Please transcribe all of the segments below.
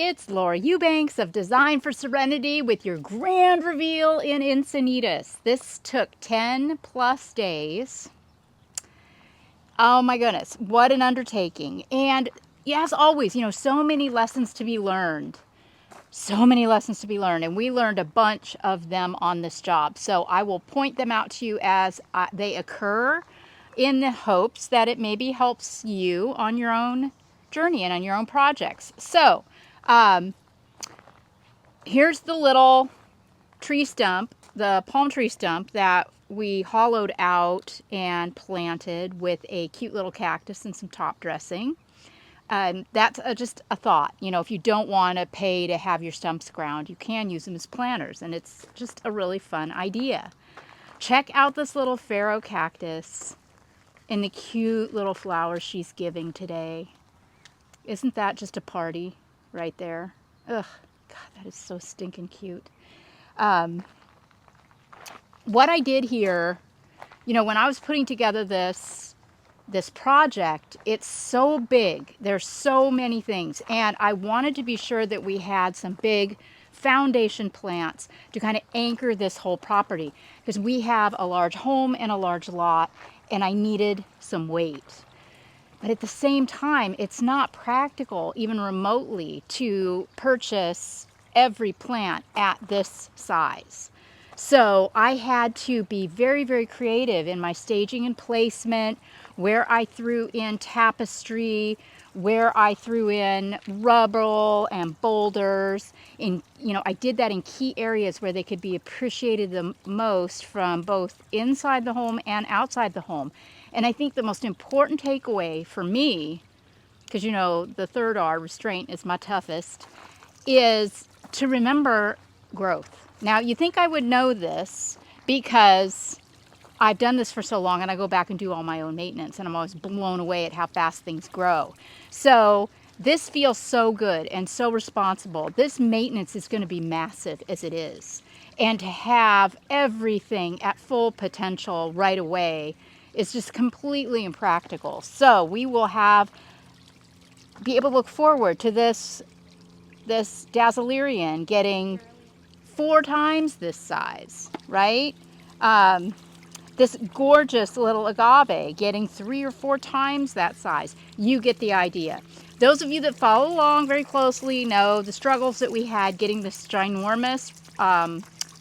It's Laura Eubanks of Design for Serenity with your grand reveal in Encinitas. This took 10 plus days. Oh my goodness, what an undertaking. And as always, so many lessons to be learned. So many lessons to be learned, and we learned a bunch of them on this job. So I will point them out to you as they occur in the hopes that it maybe helps you on your own journey and on your own projects. So here's the little tree stump, the palm tree stump that we hollowed out and planted with a cute little cactus and some top dressing. That's just a thought. If you don't want to pay to have your stumps ground, you can use them as planters, and it's just a really fun idea. Check out this little pharaoh cactus and the cute little flowers she's giving today. Isn't that just a party right there? Ugh, God, that is so stinking cute. What I did here, when I was putting together this project, it's so big. There's so many things, and I wanted to be sure that we had some big foundation plants to kind of anchor this whole property, because we have a large home and a large lot, and I needed some weight. But at the same time, it's not practical, even remotely, to purchase every plant at this size. So I had to be very, very creative in my staging and placement, where I threw in tapestry, where I threw in rubble and boulders. I did that in key areas where they could be appreciated the most from both inside the home and outside the home. And I think the most important takeaway for me, because the third R, restraint, is my toughest, is to remember growth. Now, you think I would know this because I've done this for so long, and I go back and do all my own maintenance, and I'm always blown away at how fast things grow. So this feels so good and so responsible. This maintenance is going to be massive as it is. And to have everything at full potential right away is just completely impractical. So we will be able to look forward to this Dazzlerian getting 4 times this size, right? This gorgeous little agave getting 3 or 4 times that size. You get the idea. Those of you that follow along very closely know the struggles that we had getting this ginormous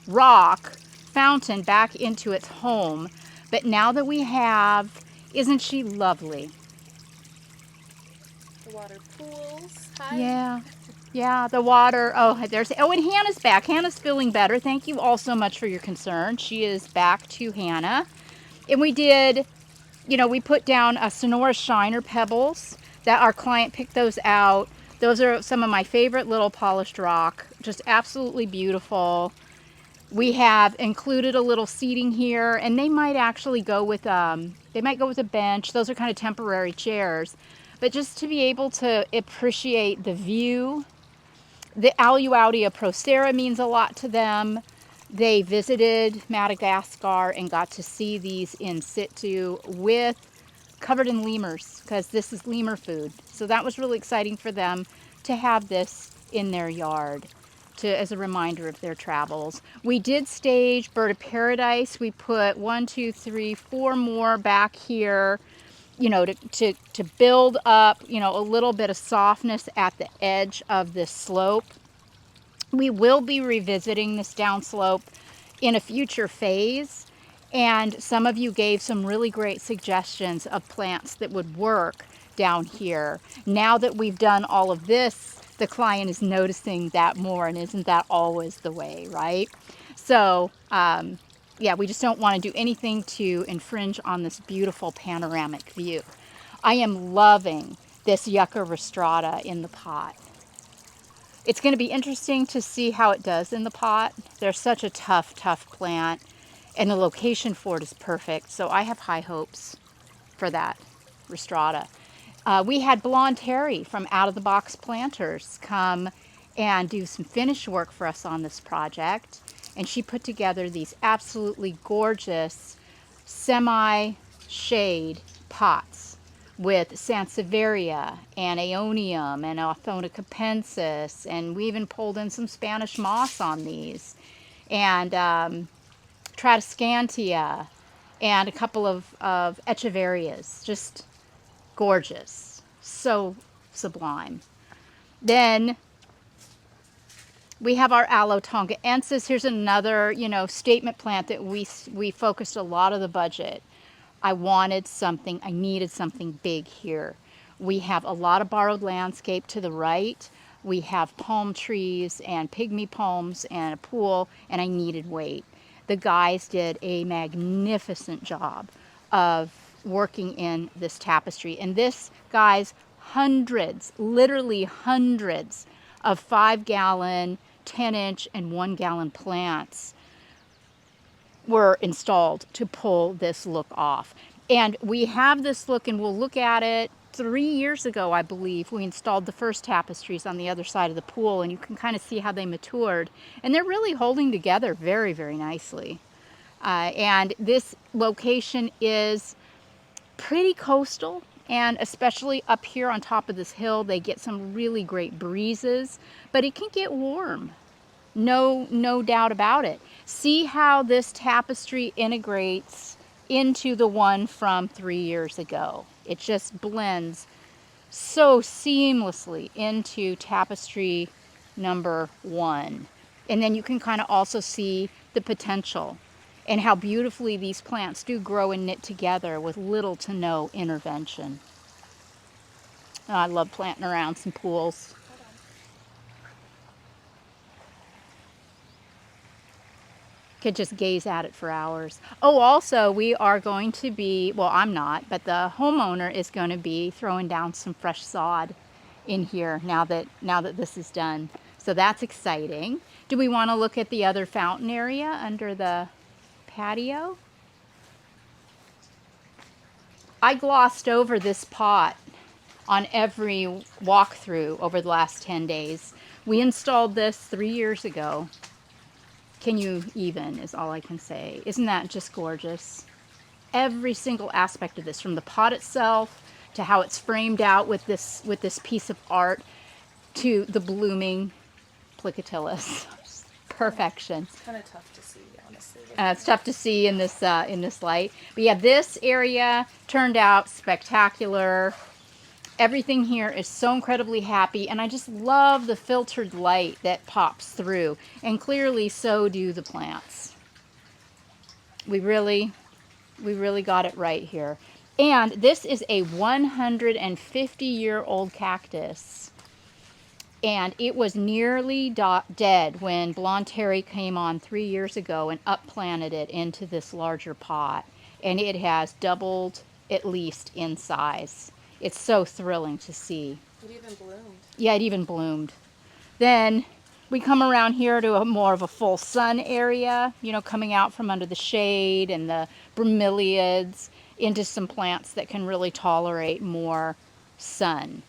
rock fountain back into its home. But now that we have, isn't she lovely? The water pools. Hi. Yeah, the water. And Hannah's back. Hannah's feeling better. Thank you all so much for your concern. She is back to Hannah. And we did, we put down a Sonora Shiner pebbles that our client picked those out. Those are some of my favorite little polished rock. Just absolutely beautiful. We have included a little seating here, and they might actually go with a bench. Those are kind of temporary chairs. But just to be able to appreciate the view. The Aluaudia procera means a lot to them. They visited Madagascar and got to see these in situ covered in lemurs, because this is lemur food. So that was really exciting for them to have this in their yard as a reminder of their travels. We did stage Bird of Paradise. We put 1, 2, 3, 4 more back here, to build up, a little bit of softness at the edge of this slope. We will be revisiting this downslope in a future phase, and some of you gave some really great suggestions of plants that would work down here. Now that we've done all of this, the client is noticing that more, and isn't that always the way, right? So, we just don't want to do anything to infringe on this beautiful panoramic view. I am loving this Yucca rostrata in the pot. It's going to be interesting to see how it does in the pot. They're such a tough plant, and the location for it is perfect. So I have high hopes for that rostrata. We had Blonde Terry from Out of the Box Planters come and do some finish work for us on this project. And she put together these absolutely gorgeous semi-shade pots with Sansevieria and Aeonium and Orthona capensis, and we even pulled in some Spanish moss on these, and Tradescantia, and a couple of Echeverias. Just gorgeous. So sublime. Then we have our Alotongaensis. Here's another, statement plant that we focused a lot of the budget. I needed something big here. We have a lot of borrowed landscape to the right. We have palm trees and pygmy palms and a pool, and I needed weight. The guys did a magnificent job of working in this tapestry. And this, guys, hundreds, literally hundreds of 5-gallon, 10-inch, and 1-gallon plants were installed to pull this look off. And we have this look, and we'll look at it 3 years ago, I believe. We installed the first tapestries on the other side of the pool, and you can kind of see how they matured. And they're really holding together very, very nicely. And this location is pretty coastal, and especially up here on top of this hill, they get some really great breezes, but it can get warm. No doubt about it. See how this tapestry integrates into the one from 3 years ago. It just blends so seamlessly into tapestry number 1. And then you can kind of also see the potential and how beautifully these plants do grow and knit together with little to no intervention. Oh, I love planting around some pools. Could just gaze at it for hours. Oh, also, we are going to be, well, I'm not, but the homeowner is going to be throwing down some fresh sod in here now that this is done. So that's exciting. Do we want to look at the other fountain area under the patio? I glossed over this pot on every walkthrough over the last 10 days. We installed this 3 years ago. Can you even, is all I can say. Isn't that just gorgeous? Every single aspect of this, from the pot itself to how it's framed out with this piece of art to the blooming Plicatillus. Perfection. It's kind of tough to see, honestly. It's tough to see in this light. But yeah, this area turned out spectacular. Everything here is so incredibly happy, and I just love the filtered light that pops through. And clearly, so do the plants. We really got it right here. And this is a 150-year-old cactus. And it was nearly dead when Blonde Terry came on 3 years ago and upplanted it into this larger pot. And it has doubled at least in size. It's so thrilling to see. It even bloomed. Yeah, it even bloomed. Then we come around here to more of a full sun area, coming out from under the shade and the bromeliads into some plants that can really tolerate more sun.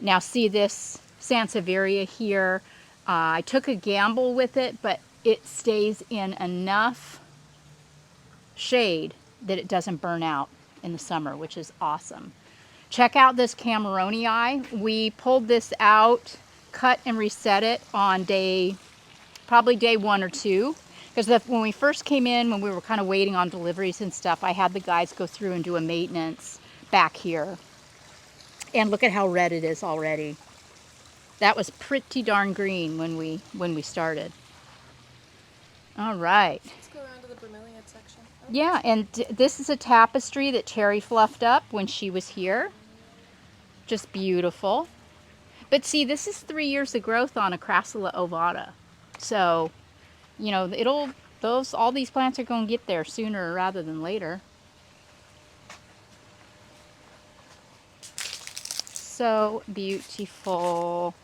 Now see this Sansevieria here. I took a gamble with it, but it stays in enough shade that it doesn't burn out in the summer, which is awesome. Check out this Cameronii. We pulled this out, cut and reset it on probably day 1 or 2. Because when we first came in, when we were kind of waiting on deliveries and stuff, I had the guys go through and do a maintenance back here. And look at how red it is already. That was pretty darn green when we started. All right. Let's go around to the bromeliad section. Oh. Yeah, and this is a tapestry that Terry fluffed up when she was here. Just beautiful. But see, this is 3 years of growth on a Crassula ovata. So, all these plants are going to get there sooner rather than later. So beautiful.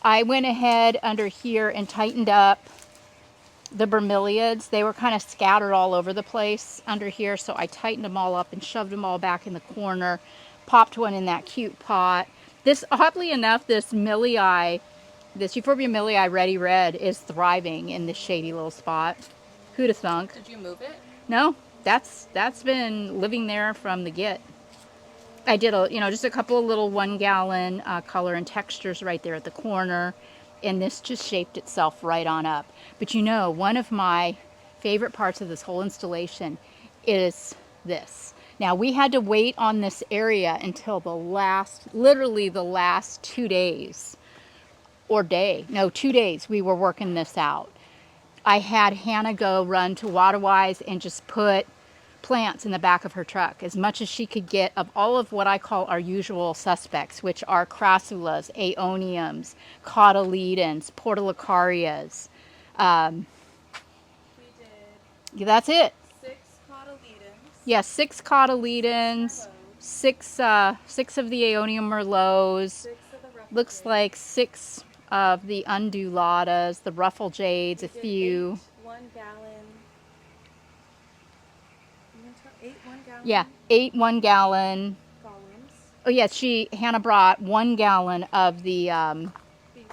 I went ahead under here and tightened up the bromeliads. They were kind of scattered all over the place under here, so I tightened them all up and shoved them all back in the corner. Popped one in that cute pot. This, oddly enough, this Euphorbia millii Ready Red is thriving in this shady little spot. Who'd have thunk? Did you move it? No, that's been living there from the get. I did just a couple of little 1 gallon color and textures right there at the corner. And this just shaped itself right on up. But one of my favorite parts of this whole installation is this. Now we had to wait on this area until literally the last 2 days or day. No, 2 days we were working this out. I had Hannah go run to Waterwise and just put plants in the back of her truck, as much as she could get of all of what I call our usual suspects, which are crassulas, aeoniums, cotyledons, portulacarias. Um, We did that's it. 6 cotyledons. Yeah, 6 cotyledons, six of the aeonium merlots. 6 of the ruffle Looks jades. like 6 of the undulatas, the ruffle jades, We a did few. 8 1-gallon. You want to talk 8 1-gallon? Yeah, 8 1 gallon. Columns. Oh yeah, Hannah brought 1 gallon of the These right here.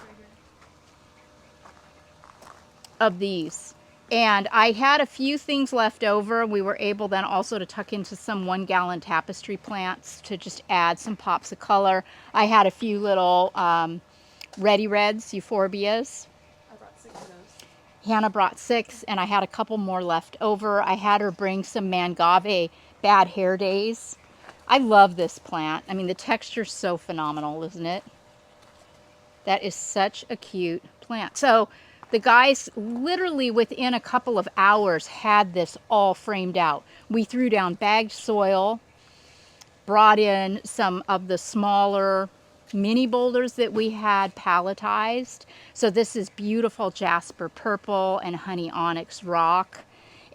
of these. And I had a few things left over. We were able then also to tuck into some 1 gallon tapestry plants to just add some pops of color. I had a few little ready reds, euphorbias. I brought 6 of those. Hannah brought 6, and I had a couple more left over. I had her bring some mangave bad hair days. I love this plant. I mean, the texture's so phenomenal, isn't it? That is such a cute plant. So the guys literally within a couple of hours had this all framed out. We threw down bagged soil, brought in some of the smaller mini boulders that we had palletized. So this is beautiful jasper purple and honey onyx rock.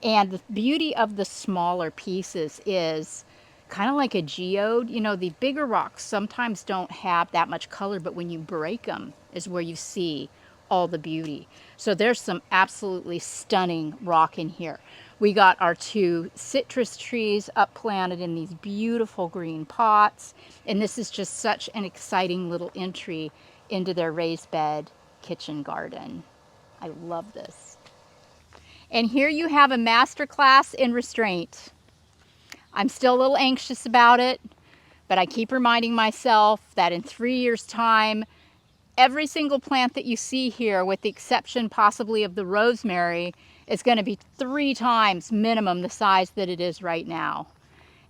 And the beauty of the smaller pieces is kind of like a geode. The bigger rocks sometimes don't have that much color, but when you break them is where you see all the beauty. So there's some absolutely stunning rock in here. We got our 2 citrus trees up planted in these beautiful green pots. And this is just such an exciting little entry into their raised bed kitchen garden. I love this. And here you have a master class in restraint. I'm still a little anxious about it, but I keep reminding myself that in 3 years' time, every single plant that you see here, with the exception possibly of the rosemary, is going to be 3 times minimum the size that it is right now.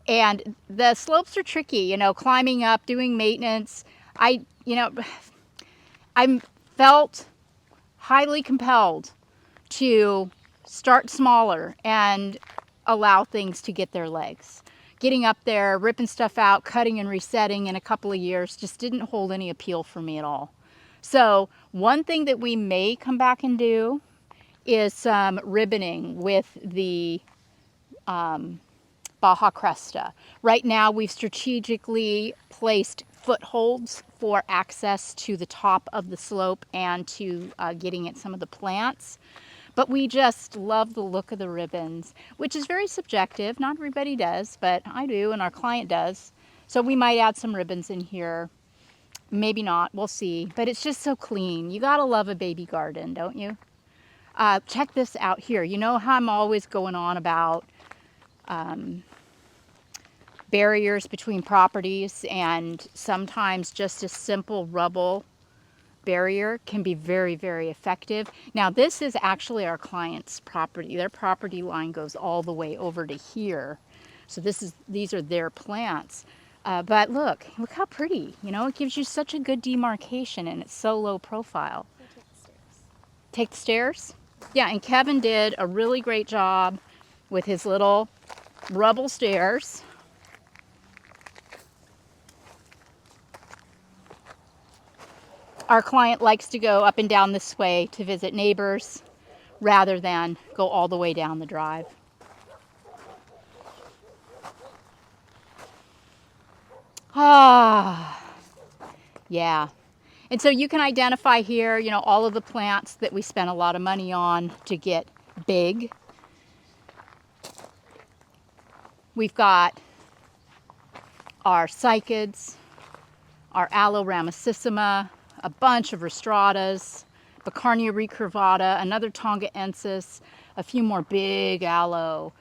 And the slopes are tricky, climbing up, doing maintenance. I felt highly compelled to start smaller and allow things to get their legs. Getting up there, ripping stuff out, cutting and resetting in a couple of years just didn't hold any appeal for me at all. So one thing that we may come back and do is some ribboning with the Baja Cresta. Right now we've strategically placed footholds for access to the top of the slope and to getting at some of the plants. But we just love the look of the ribbons, which is very subjective. Not everybody does, but I do and our client does. So we might add some ribbons in here. Maybe not, we'll see. But it's just so clean. You gotta love a baby garden, don't you? Check this out here. You know how I'm always going on about barriers between properties, and sometimes just a simple rubble barrier can be very, very effective. Now this is actually our client's property. Their property line goes all the way over to here. So these are their plants. But look how pretty. It gives you such a good demarcation, and it's so low profile. We'll take the stairs. Take the stairs? Yeah, and Kevin did a really great job with his little rubble stairs. Our client likes to go up and down this way to visit neighbors rather than go all the way down the drive. Yeah. And so you can identify here, all of the plants that we spent a lot of money on to get big. We've got our cycads, our aloe ramosissima, a bunch of rostratas, Bacarnia recurvata, another tongaensis, a few more big aloe,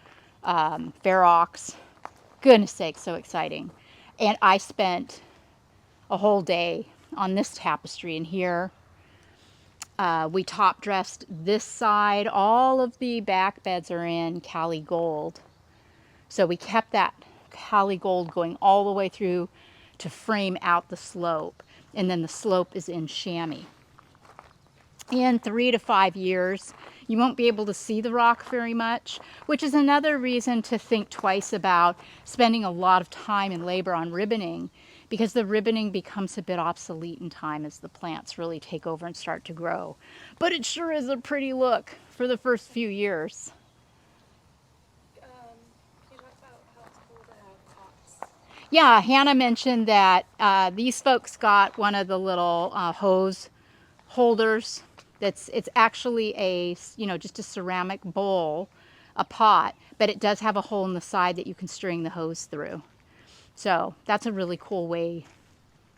ferox. Goodness sakes, so exciting. And I spent a whole day on this tapestry in here. We top dressed this side. All of the back beds are in Cali Gold. So we kept that Cali Gold going all the way through to frame out the slope. And then the slope is in chamois. In 3 to 5 years, you won't be able to see the rock very much, which is another reason to think twice about spending a lot of time and labor on ribboning, because the ribboning becomes a bit obsolete in time as the plants really take over and start to grow. But it sure is a pretty look for the first few years. Can you talk about how it's cool to have tops? Yeah, Hannah mentioned that these folks got one of the little hose holders. It's actually a, just a ceramic bowl, a pot, but it does have a hole in the side that you can string the hose through. So that's a really cool way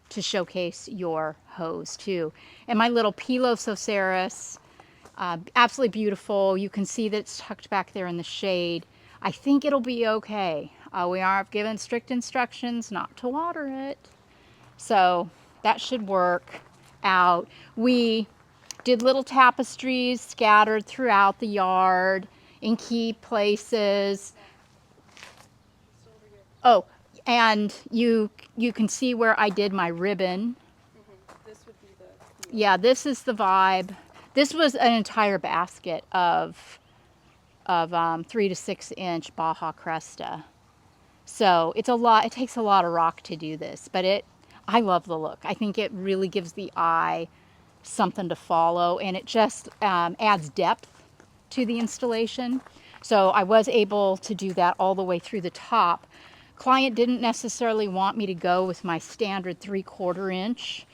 to showcase your hose too. And my little Pilosoceras, absolutely beautiful. You can see that it's tucked back there in the shade. I think it'll be okay. We are given strict instructions not to water it. So that should work out. We did little tapestries scattered throughout the yard in key places. It's over here. Oh, and you can see where I did my ribbon. This would be the. Yeah, this is the vibe. This was an entire basket of 3 to 6 inch Baja Cresta. So it's a lot. It takes a lot of rock to do this, but I love the look. I think it really gives the eye something to follow, and it just adds depth to the installation. So I was able to do that all the way through the top. Client didn't necessarily want me to go with my standard 3/4 inch,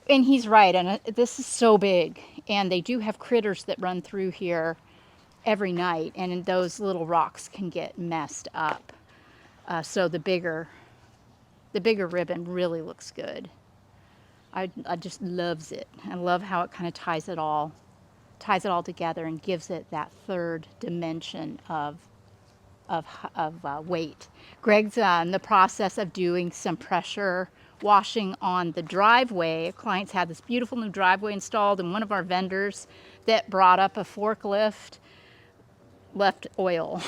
and he's right. And this is so big, and they do have critters that run through here every night, and those little rocks can get messed up. So the bigger ribbon really looks good. I just loves it. I love how it kind of ties it all together and gives it that third dimension of weight. Greg's in the process of doing some pressure washing on the driveway. Clients had this beautiful new driveway installed, and one of our vendors that brought up a forklift left oil.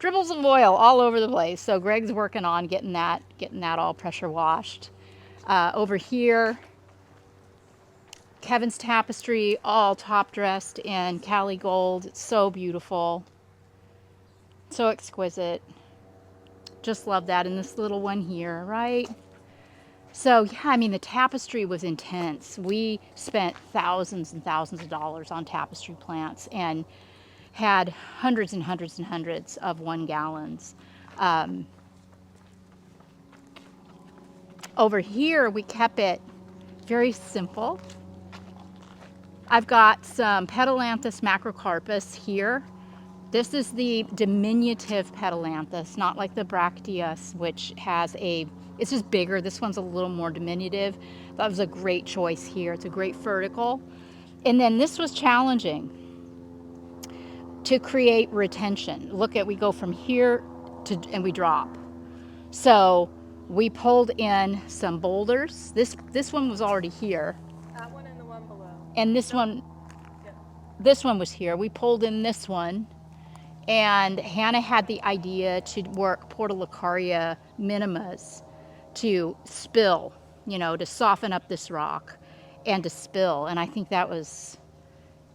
Dribbles of oil all over the place. So Greg's working on getting that all pressure washed. Over here, Kevin's tapestry, all top dressed in Cali Gold. It's so beautiful. So exquisite. Just love that. And this little one here, right? So yeah, I mean, the tapestry was intense. We spent thousands and thousands of dollars on tapestry plants and had hundreds and hundreds and hundreds of 1 gallons. Over here, we kept it very simple. I've got some Petalanthus macrocarpus here. This is the diminutive Petalanthus, not like the Bracteus, which it's just bigger. This one's a little more diminutive. That was a great choice here. It's a great vertical. And then this was challenging to create retention. We go from here and we drop. So we pulled in some boulders. This one was already here. That one and the one below. And this one was here. We pulled in this one, and Hannah had the idea to work Portulacaria minimas to spill, to soften up this rock and to spill. And I think that was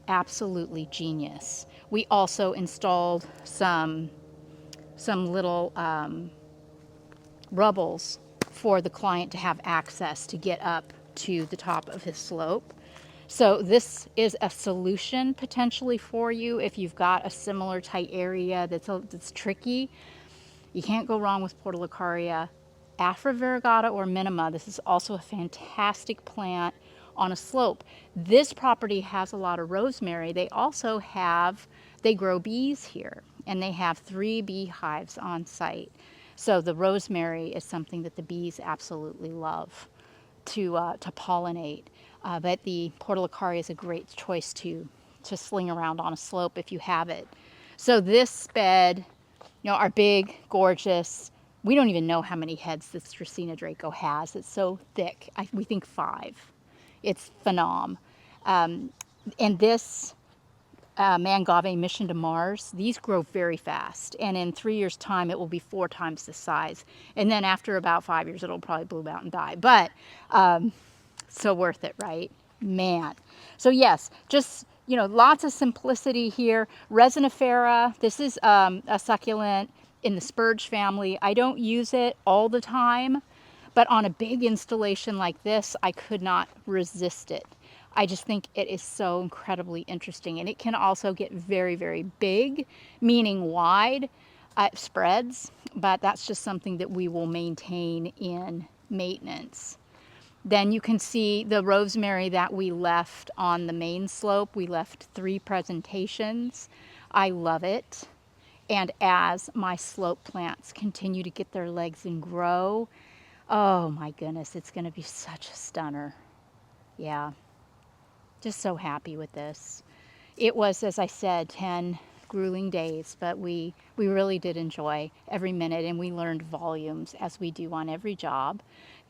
absolutely genius. We also installed some little rubbles for the client to have access to get up to the top of his slope. So this is a solution potentially for you if you've got a similar tight area that's tricky. You can't go wrong with Portulacaria Afra variegata or minima. This is also a fantastic plant on a slope. This property has a lot of rosemary. They grow bees here, and they have 3 beehives on site. So the rosemary is something that the bees absolutely love to pollinate. But the Portulacaria is a great choice to sling around on a slope if you have it. So this bed, our big, gorgeous We don't even know how many heads this Dracaena Draco has. It's so thick. We think 5. It's phenom. And this Mangave Mission to Mars, these grow very fast. And in 3 years' time, it will be 4 times the size. And then after about 5 years, it'll probably bloom out and die. But so worth it, right? Man. So yes, just, lots of simplicity here. Resinifera, this is a succulent in the spurge family. I don't use it all the time, but on a big installation like this, I could not resist it. I just think it is so incredibly interesting. And it can also get very, very big, meaning wide spreads, but that's just something that we will maintain in maintenance. Then you can see the rosemary that we left on the main slope. We left 3 presentations. I love it. And as my slope plants continue to get their legs and grow, oh my goodness, it's going to be such a stunner. Yeah, just so happy with this. It was, as I said, 10 grueling days, but we really did enjoy every minute, and we learned volumes as we do on every job.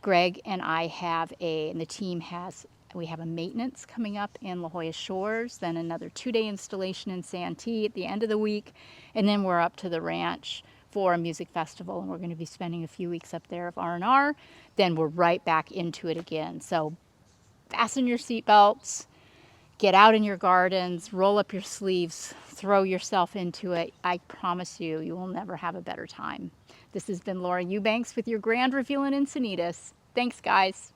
Greg and I have and the team has, we have a maintenance coming up in La Jolla Shores, then another 2-day installation in Santee at the end of the week, and then we're up to the ranch for a music festival, and we're going to be spending a few weeks up there of R&R. Then we're right back into it again. So fasten your seatbelts. Get out in your gardens, roll up your sleeves, throw yourself into it. I promise you, you will never have a better time. This has been Laura Eubanks with your Grand Reveal in Encinitas. Thanks, guys.